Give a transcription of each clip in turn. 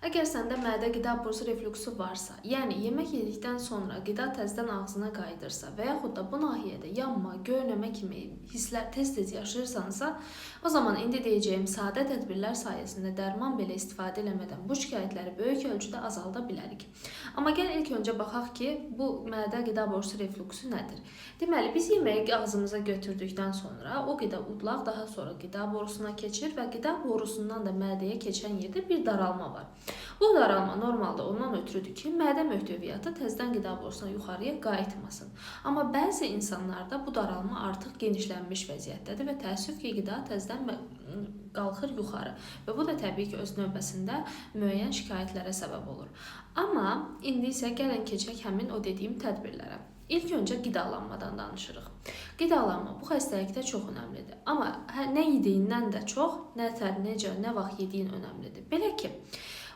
Əgər səndə mədə-qida borusu refluksu varsa, yəni yemək yedikdən sonra qida təzədən ağzına qayıdırsa və yaxud da bu nahiyədə yanma, göynəmə kimi hisslər tez-tez yaşayırsansa, o zaman indi deyəcəyim sadə tədbirlər sayəsində dərman belə istifadə eləmədən bu şikayətləri böyük ölçüdə azalda bilərik. Amma gəl ilk öncə baxaq ki, bu mədə-qida borusu refluksu nədir? Deməli, biz yeməyi ağzımıza götürdükdən sonra o qida udulaq daha sonra qida borusuna keçir və qida borusundan da mədəyə keçən yerdə bir daralma var. Bu daralma normalda ondan ötürüdür ki, mədə möhtəviyyatı təzədən qida borusuna yuxarıya qayıtmasın. Amma bəzi insanlarda bu daralma artıq genişlənmiş vəziyyətdədir və təəssüf ki, qida təzədən qalxır yuxarı və bu da təbii ki, öz növbəsində müəyyən şikayətlərə səbəb olur. Amma indi isə gəlin keçək həmin o dediyim tədbirlərə. İlk öncə qidalanmadan danışırıq. Qidalanma bu xəstəlikdə çox önəmlidir. Amma nə yediyindən də çox, necə, nə vaxt yediyin önəmlidir. Belə ki,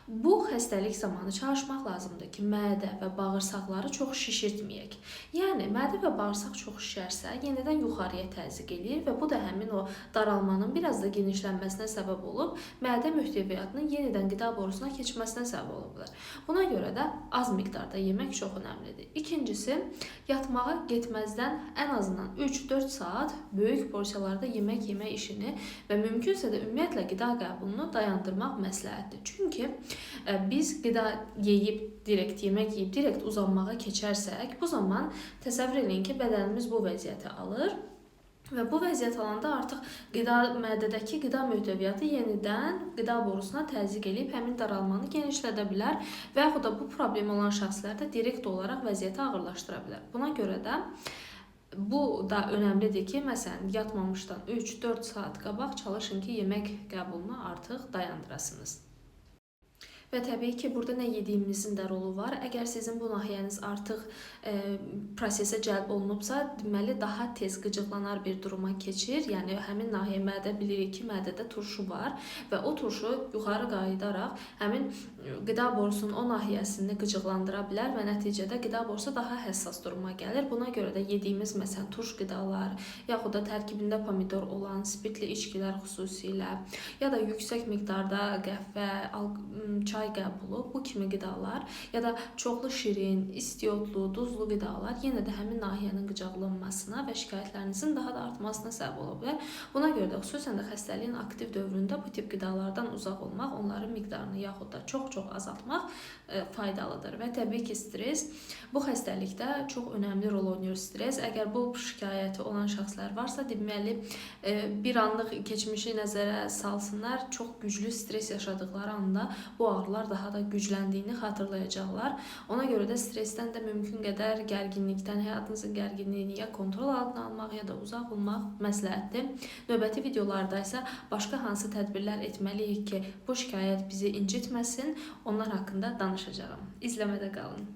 bu xəstəlik zamanı çalışmaq lazımdır ki, mədə və bağırsaqları çox şişirtməyək. Yəni, mədə və bağırsaq çox şişərsə, yenidən yuxarıya təzyiq eləyir və bu da həmin o daralmanın biraz da genişlənməsinə səbəb olub, mədə möhtəviyyatının yenidən qida borusuna keçməsinə səbəb ola bilər. Buna görə də az miqdarda yemək çox önəmlidir. İkincisi, yatmağa getməzdən ən azından 3-4 saat böyük porsiyalarda yemək yemək işini və mümkünsə də ümumiyyətlə qida qəbulunu dayandırmaq məsləhətdir. Çünki biz qida yeyib, yemək yeyib, direkt uzanmağa keçərsək, bu zaman təsəvvür edin ki, bədənimiz bu vəziyyəti alır və bu vəziyyət alanda artıq mədədəki qida möhtəviyyatı yenidən qida borusuna təzyiq edib həmin daralmanı genişlədə bilər və yaxud da bu problem olan şəxslər də direkt olaraq vəziyyəti ağırlaşdıra bilər. Buna görə də bu da önəmlidir ki, məsələn, yatmamışdan 3-4 saat qabaq çalışın ki, yemək qəbulunu artıq dayandırasınız. Və təbii ki, burada nə yediyimizin də rolu var. Əgər sizin bu nahiyəniz artıq prosesə cəlb olunubsa, deməli, daha tez qıcıqlanar bir duruma keçir. Yəni, həmin nahiyə mədə bilirik ki, mədədə turşu var və o turşu yuxarı qayıdaraq həmin qida borusunun o nahiyəsini qıcıqlandıra bilər və nəticədə qida borusu daha həssas duruma gəlir. Buna görə də yediyimiz, məsələn, turş qidalar, yaxud da tərkibində pomidor olan spirtli içkilər xüsusilə, ya da yüksək miqdarda qəhvə, çay qəbulu, bu kimi qidalar ya da çoxlu şirin, istiyotlu, duzlu qidalar yenə də həmin nahiyənin qıcıqlanmasına və şikayətlərinizin daha da artmasına səbəb ola bilər. Buna görə də xüsusən də xəstəliyin aktiv dövründə bu tip qidalardan uzaq olmaq, onların miqdarını yaxud da çox-çox azaltmaq faydalıdır. Və təbii ki, stres bu xəstəlikdə çox önəmli rol oynayır. Stres, əgər bu şikayəti olan şəxslər varsa, deməli, bir anlıq keçmişi nəzərə salsınlar, çox güclü stres yaşadıkları anda bu ağrılar daha da gücləndiyini xatırlayacaqlar. Ona görə də stressdən də mümkün qədər gərginlikdən, həyatınızın gərginliyini ya kontrol altına almaq, ya da uzaq olmaq məsləhətdir. Növbəti videolarda isə başqa hansı tədbirlər etməliyik ki, bu şikayət bizi incitməsin, onlar haqqında danışacağım. İzləmədə qalın.